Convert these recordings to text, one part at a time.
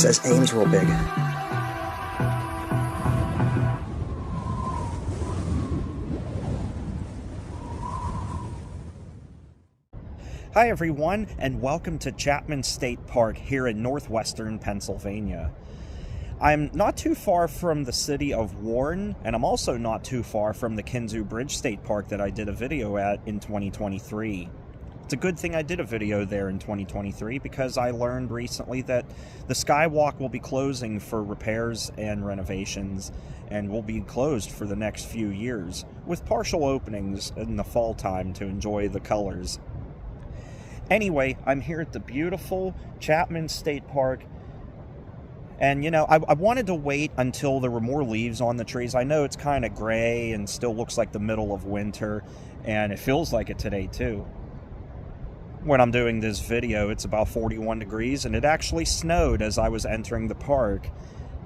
says Ames real big. Hi everyone, and welcome to Chapman State Park here in Northwestern Pennsylvania. I'm not too far from the city of Warren, and I'm also not too far from the Kinzu Bridge State Park that I did a video at in 2023. It's a good thing I did a video there in 2023 because I learned recently that the Skywalk will be closing for repairs and renovations and will be closed for the next few years, with partial openings in the fall time to enjoy the colors. Anyway, I'm here at the beautiful Chapman State Park, and I wanted to wait until there were more leaves on the trees. I know it's kind of gray and still looks like the middle of winter, and it feels like it today too. When I'm doing this video, it's about 41 degrees, and it actually snowed as I was entering the park,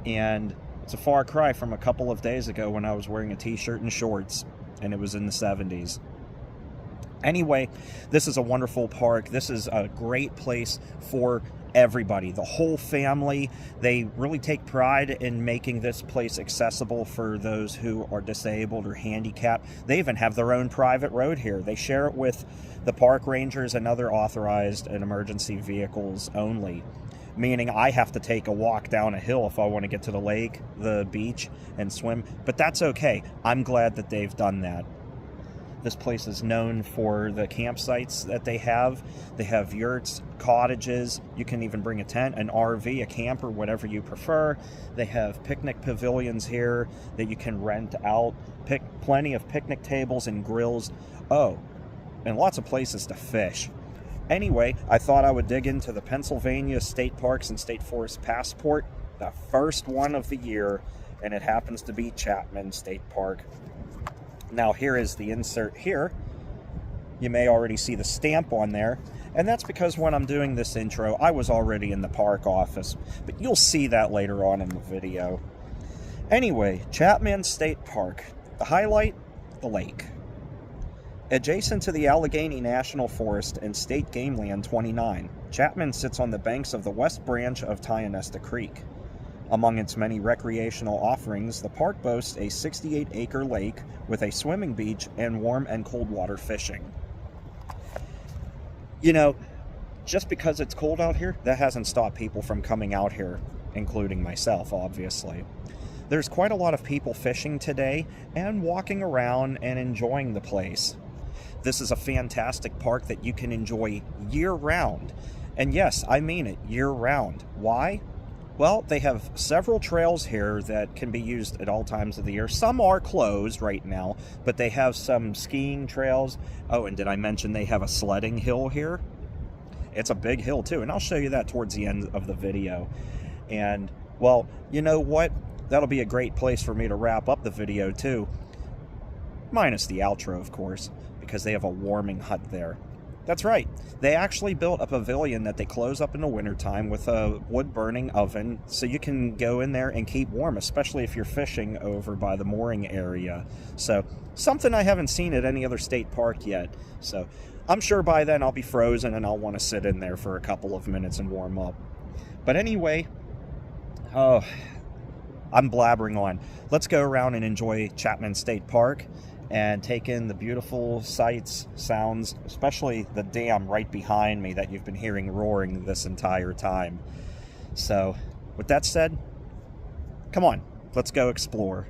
and it's a far cry from a couple of days ago when I was wearing a t-shirt and shorts, and it was in the 70s. Anyway, this is a wonderful park. This is a great place for everybody, the whole family. They really take pride in making this place accessible for those who are disabled or handicapped. They even have their own private road here. They share it with the park rangers and other authorized and emergency vehicles only, meaning I have to take a walk down a hill if I want to get to the lake, the beach, and swim. But that's okay. I'm glad that they've done that. This place is known for the campsites that they have. They have yurts, cottages. You can even bring a tent, an RV, a camper, whatever you prefer. They have picnic pavilions here that you can rent out. Plenty of picnic tables and grills. Oh, and lots of places to fish. Anyway, I thought I would dig into the Pennsylvania State Parks and State Forest Passport, the first one of the year, and it happens to be Chapman State Park. Now here is the insert here. You may already see the stamp on there, and that's because when I'm doing this intro, I was already in the park office, but you'll see that later on in the video. Anyway, Chapman State Park. The highlight, the lake. Adjacent to the Allegheny National Forest and State Game Land 29, Chapman sits on the banks of the west branch of Tionesta Creek. Among its many recreational offerings, the park boasts a 68-acre lake with a swimming beach and warm and cold water fishing. Just because it's cold out here, that hasn't stopped people from coming out here, including myself, obviously. There's quite a lot of people fishing today and walking around and enjoying the place. This is a fantastic park that you can enjoy year-round. And yes, I mean it, year-round. Why? Well, they have several trails here that can be used at all times of the year. Some are closed right now, but they have some skiing trails. Oh, and did I mention they have a sledding hill here? It's a big hill too, and I'll show you that towards the end of the video. And, well, you know what? That'll be a great place for me to wrap up the video too. Minus the outro, of course, because they have a warming hut there. That's right. They actually built a pavilion that they close up in the wintertime with a wood-burning oven, so you can go in there and keep warm, especially if you're fishing over by the mooring area. So, something I haven't seen at any other state park yet. So, I'm sure by then I'll be frozen and I'll want to sit in there for a couple of minutes and warm up. But anyway, I'm blabbering on. Let's go around and enjoy Chapman State Park and take in the beautiful sights, sounds, especially the dam right behind me that you've been hearing roaring this entire time. So, with that said, come on, let's go explore.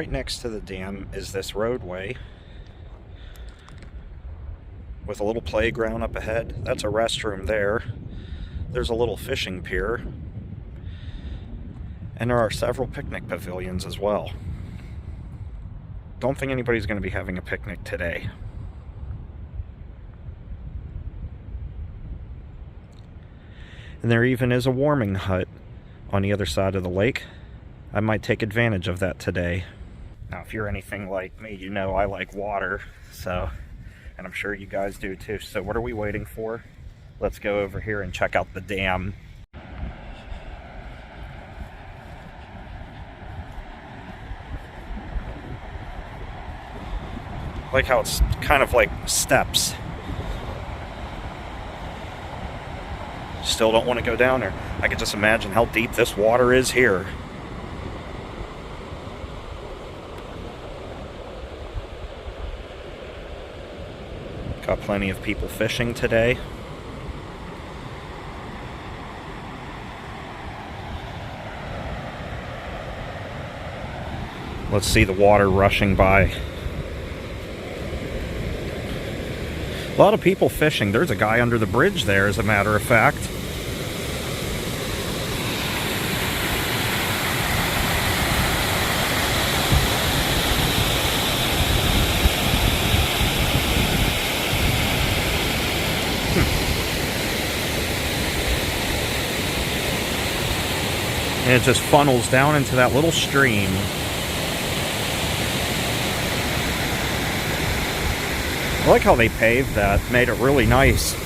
right next to the dam is this roadway with a little playground up ahead. That's a restroom there. There's a little fishing pier. And there are several picnic pavilions as well. Don't think anybody's going to be having a picnic today. And there even is a warming hut on the other side of the lake. I might take advantage of that today. Now, if you're anything like me, you know I like water, and I'm sure you guys do too. So what are we waiting for? Let's go over here and check out the dam. I like how it's kind of like steps. Still don't want to go down there. I can just imagine how deep this water is here. Got plenty of people fishing today. Let's see the water rushing by. A lot of people fishing. There's a guy under the bridge there, as a matter of fact. And it just funnels down into that little stream. I like how they paved that, made it really nice.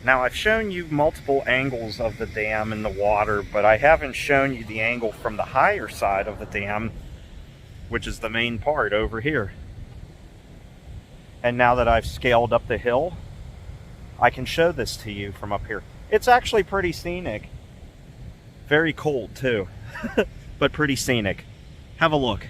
Now, I've shown you multiple angles of the dam and the water, but I haven't shown you the angle from the higher side of the dam, which is the main part over here. And now that I've scaled up the hill, I can show this to you from up here. It's actually pretty scenic. Very cold too, but pretty scenic. Have a look.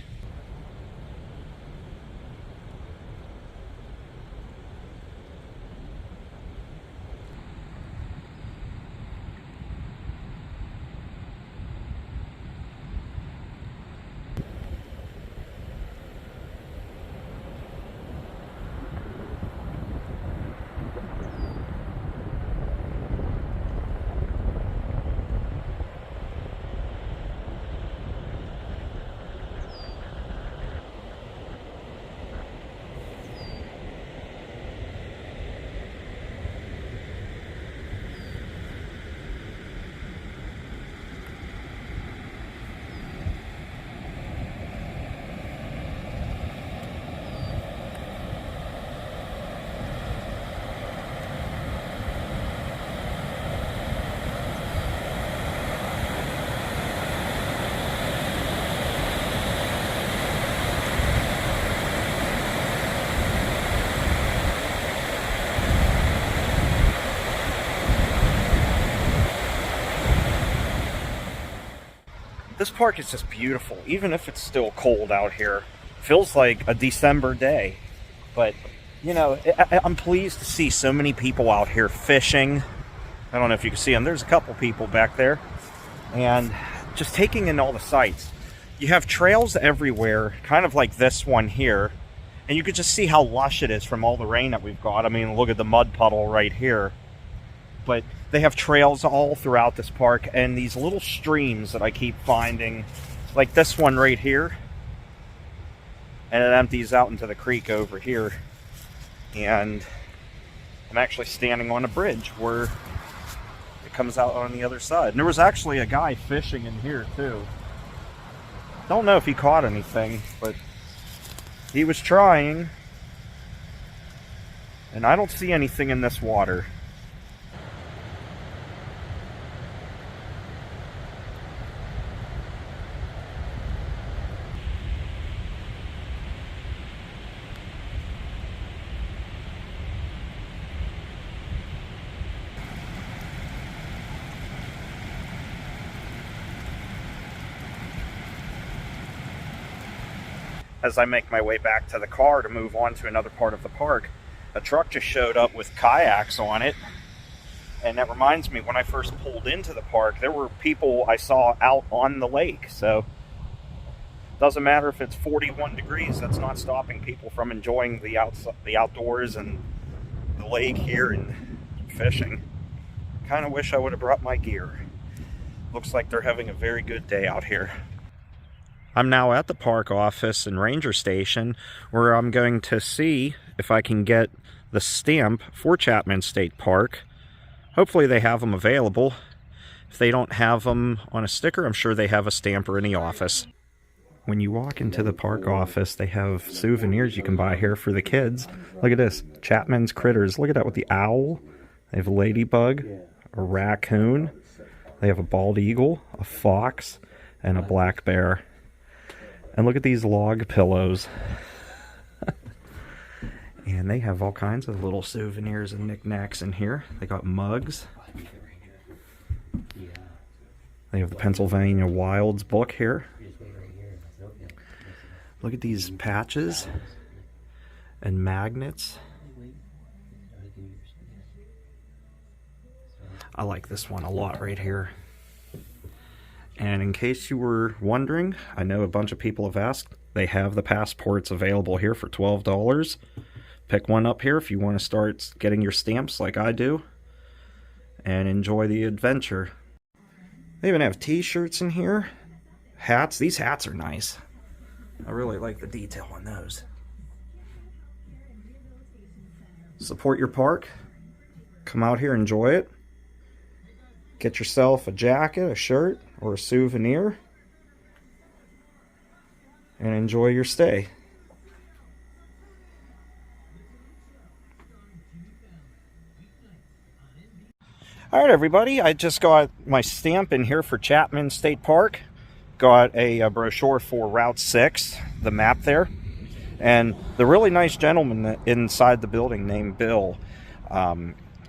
This park is just beautiful, even if it's still cold out here. Feels like a December day. But, you know, I'm pleased to see so many people out here fishing. I don't know if you can see them. There's a couple people back there. And just taking in all the sights. You have trails everywhere, kind of like this one here. And you can just see how lush it is from all the rain that we've got. I mean, look at the mud puddle right here. But they have trails all throughout this park, and these little streams that I keep finding, like this one right here, and it empties out into the creek over here. And I'm actually standing on a bridge where it comes out on the other side. And there was actually a guy fishing in here too. Don't know if he caught anything, but he was trying. And I don't see anything in this water. As I make my way back to the car to move on to another part of the park, a truck just showed up with kayaks on it. And that reminds me, when I first pulled into the park, there were people I saw out on the lake. So doesn't matter if it's 41 degrees, that's not stopping people from enjoying the outdoors and the lake here and fishing. Kind of wish I would have brought my gear. Looks like they're having a very good day out here. I'm now at the park office and ranger station, where I'm going to see if I can get the stamp for Chapman State Park. Hopefully they have them available. If they don't have them on a sticker, I'm sure they have a stamper in the office. When you walk into the park office, they have souvenirs you can buy here for the kids. Look at this, Chapman's Critters. Look at that with the owl. They have a ladybug, a raccoon. They have a bald eagle, a fox, and a black bear. And look at these log pillows. And they have all kinds of little souvenirs and knickknacks in here. They got mugs. They have the Pennsylvania Wilds book here. Look at these patches and magnets. I like this one a lot right here. And in case you were wondering, I know a bunch of people have asked, they have the passports available here for $12. Pick one up here if you want to start getting your stamps like I do, and enjoy the adventure. They even have t-shirts in here, hats. These hats are nice. I really like the detail on those. Support your park. Come out here, enjoy it. Get yourself a jacket, a shirt, or a souvenir, and enjoy your stay. All right, everybody, I just got my stamp in here for Chapman State Park. Got a brochure for Route 6, the map there. And the really nice gentleman inside the building named Bill,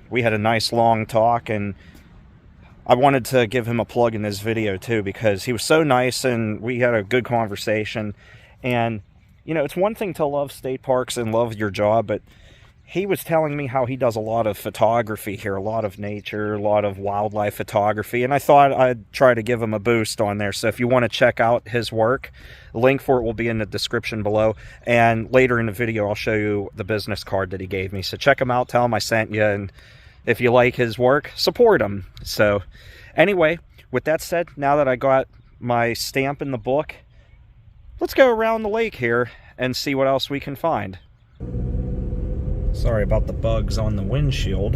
we had a nice long talk, and I wanted to give him a plug in this video too, because he was so nice and we had a good conversation. And, you know, it's one thing to love state parks and love your job, but he was telling me how he does a lot of photography here, a lot of nature, a lot of wildlife photography, and I thought I'd try to give him a boost on there. So if you want to check out his work, the link for it will be in the description below, and later in the video I'll show you the business card that he gave me. So check him out, tell him I sent you, and if you like his work, support him. So anyway, with that said, now that I got my stamp in the book, let's go around the lake here and see what else we can find. Sorry about the bugs on the windshield,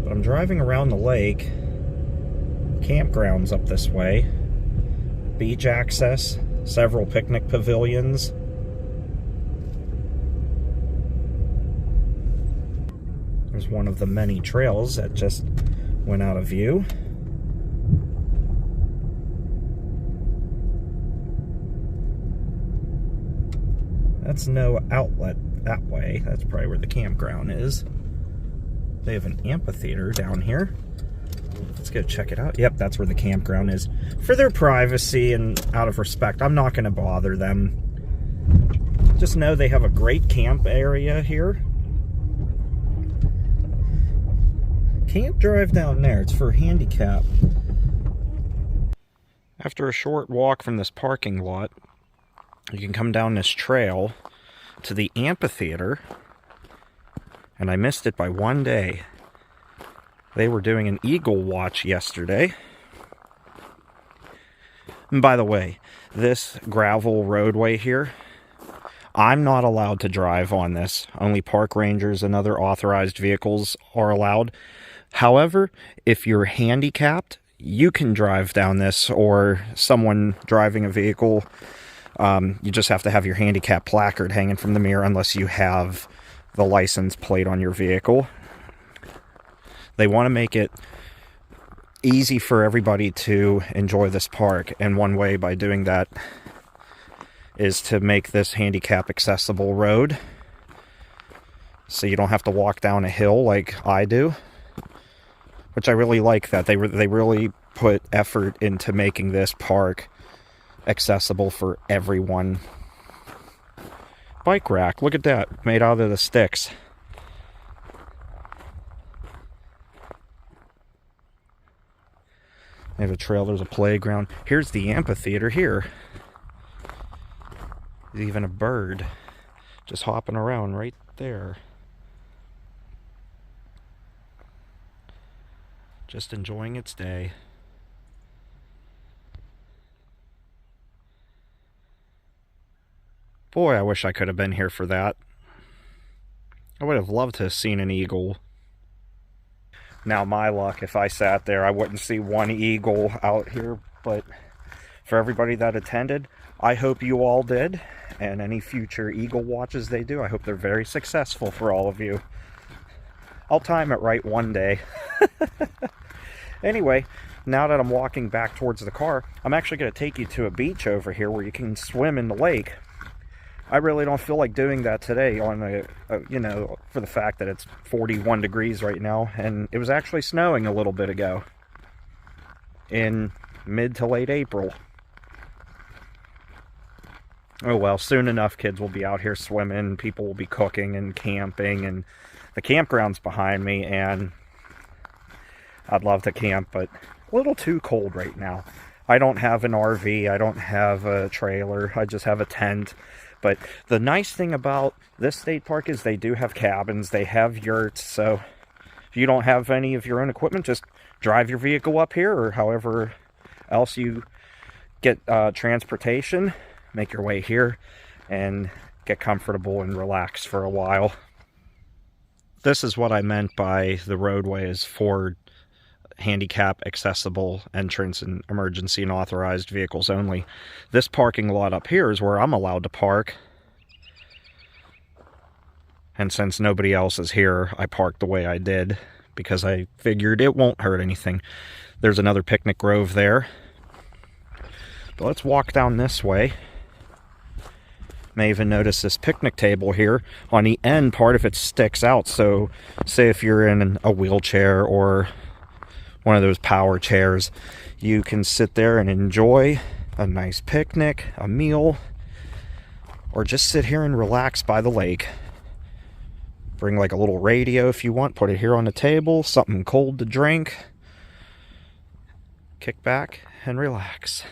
but I'm driving around the lake. Campgrounds up this way, beach access, several picnic pavilions. There's one of the many trails that just went out of view. That's no outlet that way. That's probably where the campground is. They have an amphitheater down here. Let's go check it out. Yep, that's where the campground is. For their privacy and out of respect, I'm not going to bother them. Just know they have a great camp area here. Can't drive down there. It's for handicap. After a short walk from this parking lot, you can come down this trail to the amphitheater, and I missed it by one day. They were doing an eagle watch yesterday. And by the way, this gravel roadway here, I'm not allowed to drive on this. Only park rangers and other authorized vehicles are allowed. However, if you're handicapped, you can drive down this, or someone driving a vehicle. You just have to have your handicap placard hanging from the mirror unless you have the license plate on your vehicle. They want to make it easy for everybody to enjoy this park, and one way by doing that is to make this handicap accessible road, so you don't have to walk down a hill like I do, which I really like that. They really put effort into making this park accessible for everyone. Bike rack, look at that, made out of the sticks. They have a trail, there's a playground. Here's the amphitheater here. There's even a bird just hopping around right there. Just enjoying its day. Boy, I wish I could have been here for that. I would have loved to have seen an eagle. Now, my luck, if I sat there, I wouldn't see one eagle out here, but for everybody that attended, I hope you all did, and any future eagle watches they do, I hope they're very successful for all of you. I'll time it right one day. Anyway, now that I'm walking back towards the car, I'm actually going to take you to a beach over here where you can swim in the lake. I really don't feel like doing that today on you know, for the fact that it's 41 degrees right now, and it was actually snowing a little bit ago in mid to late April. Oh well, soon enough kids will be out here swimming, people will be cooking and camping, and the campground's behind me, and I'd love to camp, but a little too cold right now. I don't have an RV, I don't have a trailer, I just have a tent. But the nice thing about this state park is they do have cabins, they have yurts, so if you don't have any of your own equipment, just drive your vehicle up here, or however else you get transportation, make your way here and get comfortable and relax for a while. This is what I meant by the roadway is for handicap accessible entrance and emergency and authorized vehicles only. This parking lot up here is where I'm allowed to park, and since nobody else is here, I parked the way I did because I figured it won't hurt anything. There's another picnic grove there, but let's walk down this way May even notice this picnic table here. On the end, part of it sticks out. So say if you're in a wheelchair or one of those power chairs, you can sit there and enjoy a nice picnic, a meal, or just sit here and relax by the lake. Bring like a little radio if you want, put it here on the table, something cold to drink. Kick back and relax.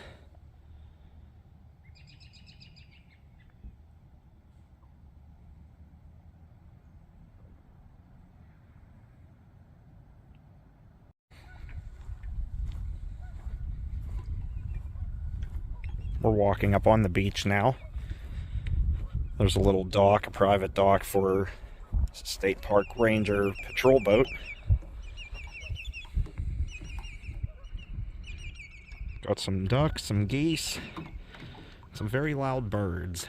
We're walking up on the beach now. There's a little dock, a private dock for State Park Ranger patrol boat. Got some ducks, some geese, some very loud birds.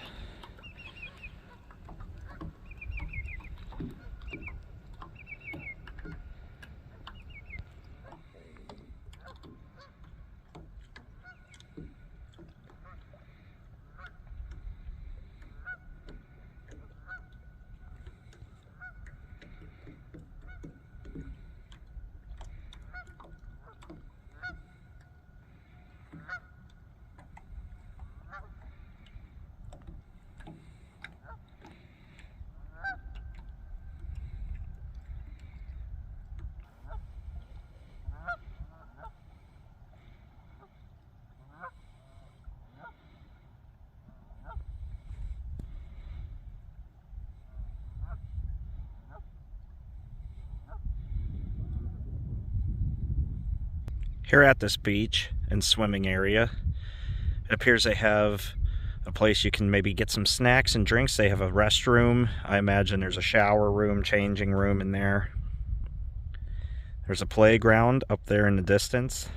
Here at this beach and swimming area, it appears they have a place you can maybe get some snacks and drinks. They have a restroom. I imagine there's a shower room, changing room in there. There's a playground up there in the distance.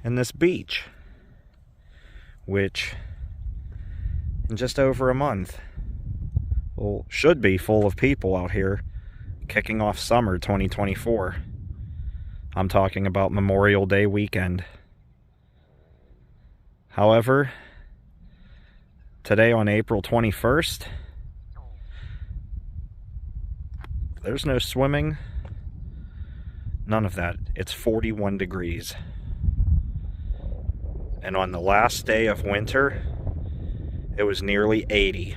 And this beach, which in just over a month, well, should be full of people out here kicking off summer 2024. I'm talking about Memorial Day weekend. However, today on April 21st, there's no swimming, none of that. It's 41 degrees. And on the last day of winter, it was nearly 80.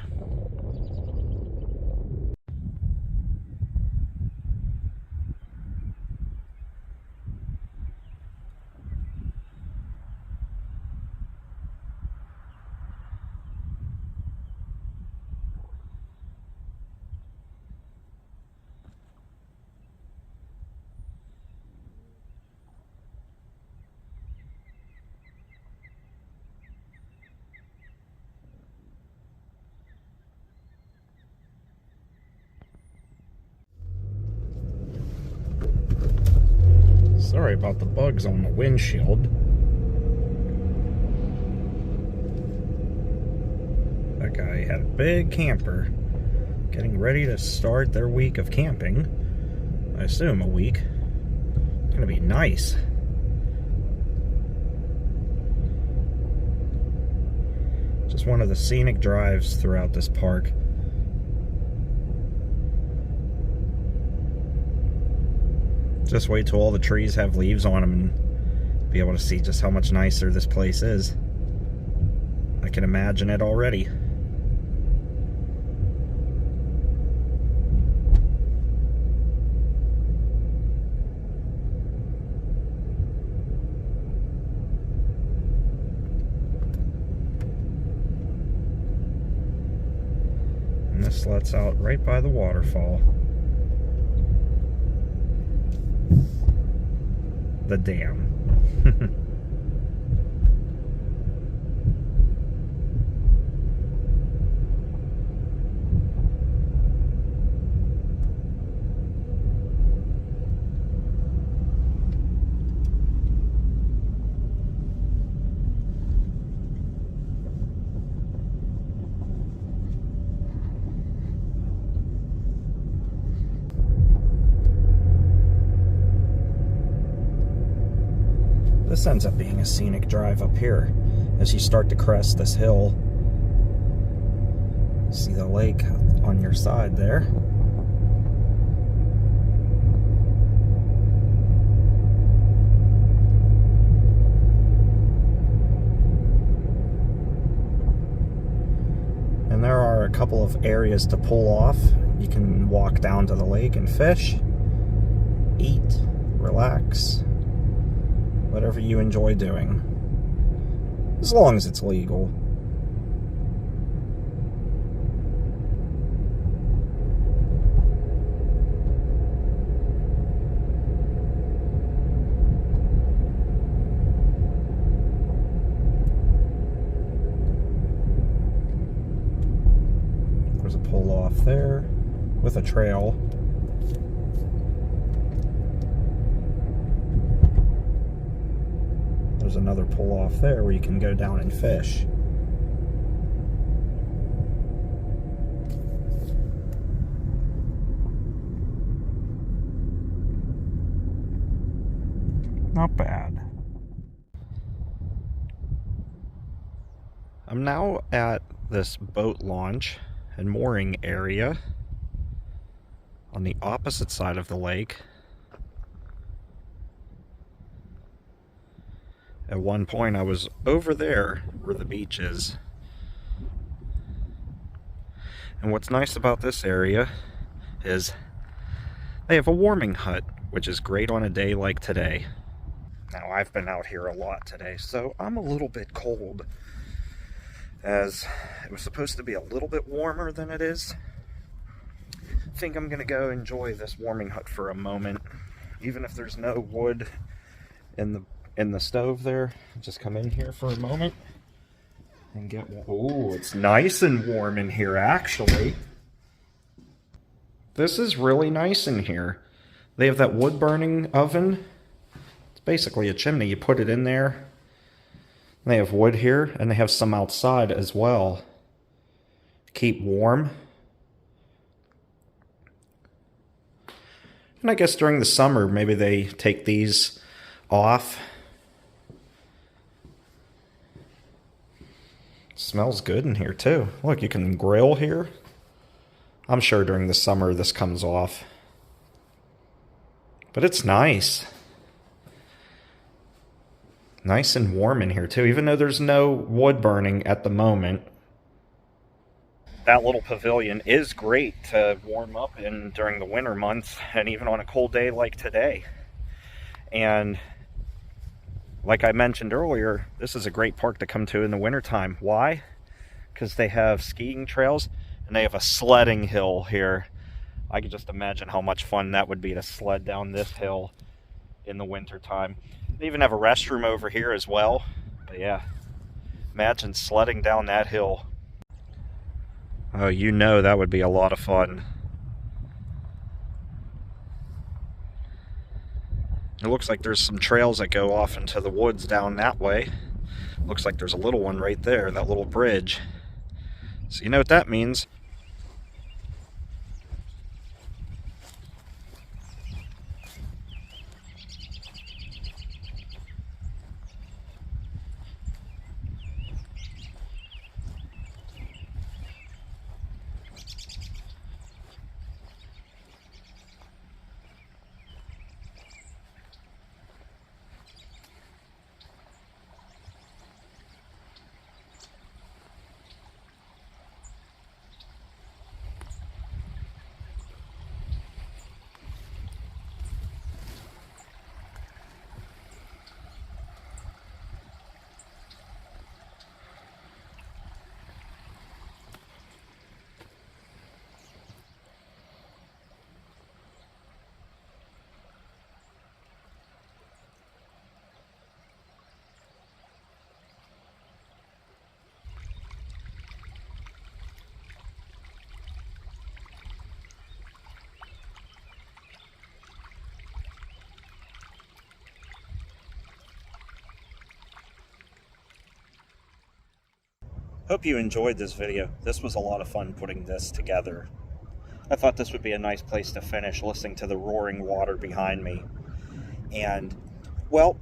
Sorry about the bugs on the windshield. That guy had a big camper getting ready to start their week of camping. I assume a week. It's gonna be nice. Just one of the scenic drives throughout this park. Just wait till all the trees have leaves on them and be able to see just how much nicer this place is. I can imagine it already. And this lets out right by the waterfall. The dam. This ends up being a scenic drive up here. As you start to crest this hill, see the lake on your side there. And there are a couple of areas to pull off. You can walk down to the lake and fish, eat, relax, whatever you enjoy doing, as long as it's legal. There's a pull off there with a trail. There's another pull off there where you can go down and fish. Not bad. I'm now at this boat launch and mooring area on the opposite side of the lake. At one point I was over there where the beach is. And what's nice about this area is they have a warming hut, which is great on a day like today. Now, I've been out here a lot today, so I'm a little bit cold, as it was supposed to be a little bit warmer than it is. I think I'm gonna go enjoy this warming hut for a moment, even if there's no wood in the stove there. Just come in here for a moment and get, oh, it's nice and warm in here, actually. This is really nice in here. They have that wood burning oven. It's basically a chimney. You put it in there. They have wood here, and they have some outside as well to keep warm. And I guess during the summer, maybe they take these off. It smells good in here too. Look, you can grill here. I'm sure during the summer this comes off. But it's nice. Nice and warm in here too, even though there's no wood burning at the moment. That little pavilion is great to warm up in during the winter months, and even on a cold day like today. And like I mentioned earlier, this is a great park to come to in the wintertime. Why? Because they have skiing trails and they have a sledding hill here. I could just imagine how much fun that would be to sled down this hill in the wintertime. They even have a restroom over here as well. But yeah, imagine sledding down that hill. Oh, you know that would be a lot of fun. It looks like there's some trails that go off into the woods down that way. Looks like there's a little one right there, that little bridge. So you know what that means. Hope you enjoyed this video. This was a lot of fun putting this together. I thought this would be a nice place to finish, listening to the roaring water behind me. And, well,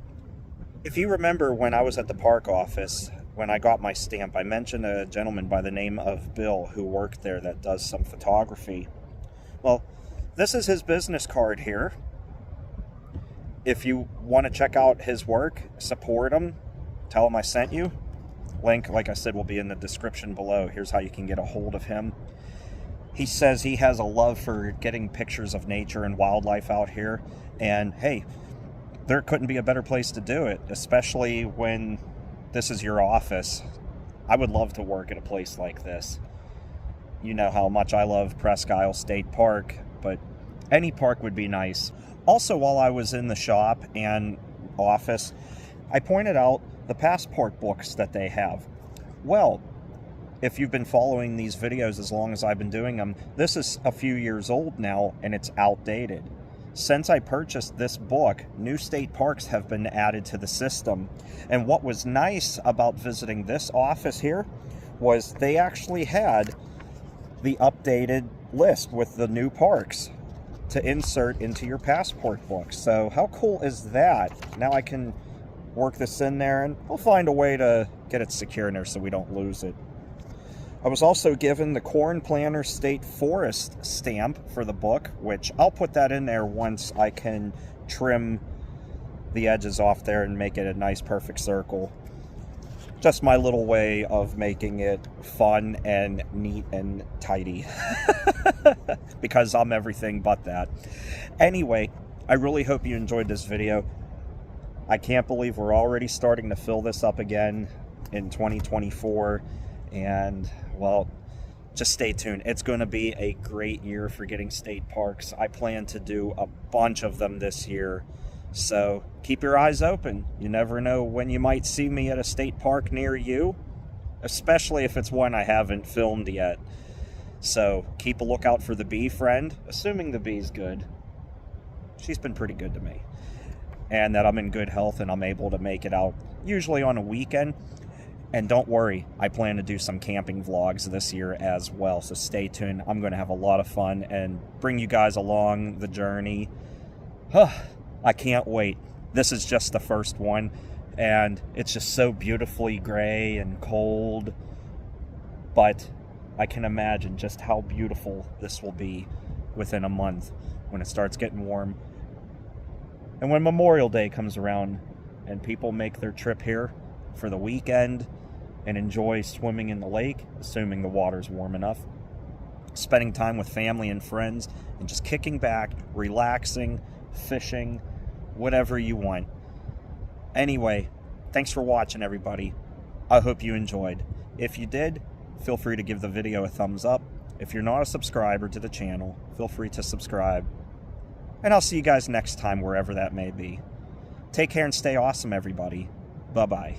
If you remember when I was at the park office, when I got my stamp, I mentioned a gentleman by the name of Bill who worked there that does some photography. Well, this is his business card here. If you want to check out his work, support him, tell him I sent you. Link, like I said, will be in the description below. Here's how you can get a hold of him. He says he has a love for getting pictures of nature and wildlife out here. And hey, there couldn't be a better place to do it, especially when this is your office. I would love to work at a place like this. You know how much I love Presque Isle State Park, but any park would be nice. Also, while I was in the shop and office, I pointed out the passport books that they have. Well, if you've been following these videos as long as I've been doing them, this is a few years old now and it's outdated. Since I purchased this book, new state parks have been added to the system. And what was nice about visiting this office here was they actually had the updated list with the new parks to insert into your passport book. So how cool is that? Now I can work this in there and we'll find a way to get it secure in there so we don't lose it. I was also given the Corn Planter State Forest stamp for the book, which I'll put that in there once I can trim the edges off there and make it a nice perfect circle. Just my little way of making it fun and neat and tidy. Because I'm everything but that. Anyway, I really hope you enjoyed this video. I can't believe we're already starting to fill this up again in 2024. And, well, just stay tuned. It's going to be a great year for getting state parks. I plan to do a bunch of them this year. So keep your eyes open. You never know when you might see me at a state park near you, especially if it's one I haven't filmed yet. So keep a lookout for the bee friend, assuming the bee's good. She's been pretty good to me. And that I'm in good health and I'm able to make it out, usually on a weekend. And don't worry, I plan to do some camping vlogs this year as well, so stay tuned. I'm going to have a lot of fun and bring you guys along the journey. I can't wait. This is just the first one, and it's just so beautifully gray and cold. But I can imagine just how beautiful this will be within a month when it starts getting warm. And when Memorial Day comes around and people make their trip here for the weekend and enjoy swimming in the lake, assuming the water's warm enough, spending time with family and friends, and just kicking back, relaxing, fishing, whatever you want. Anyway, thanks for watching, everybody. I hope you enjoyed. If you did, feel free to give the video a thumbs up. If you're not a subscriber to the channel, feel free to subscribe. And I'll see you guys next time, wherever that may be. Take care and stay awesome, everybody. Bye-bye.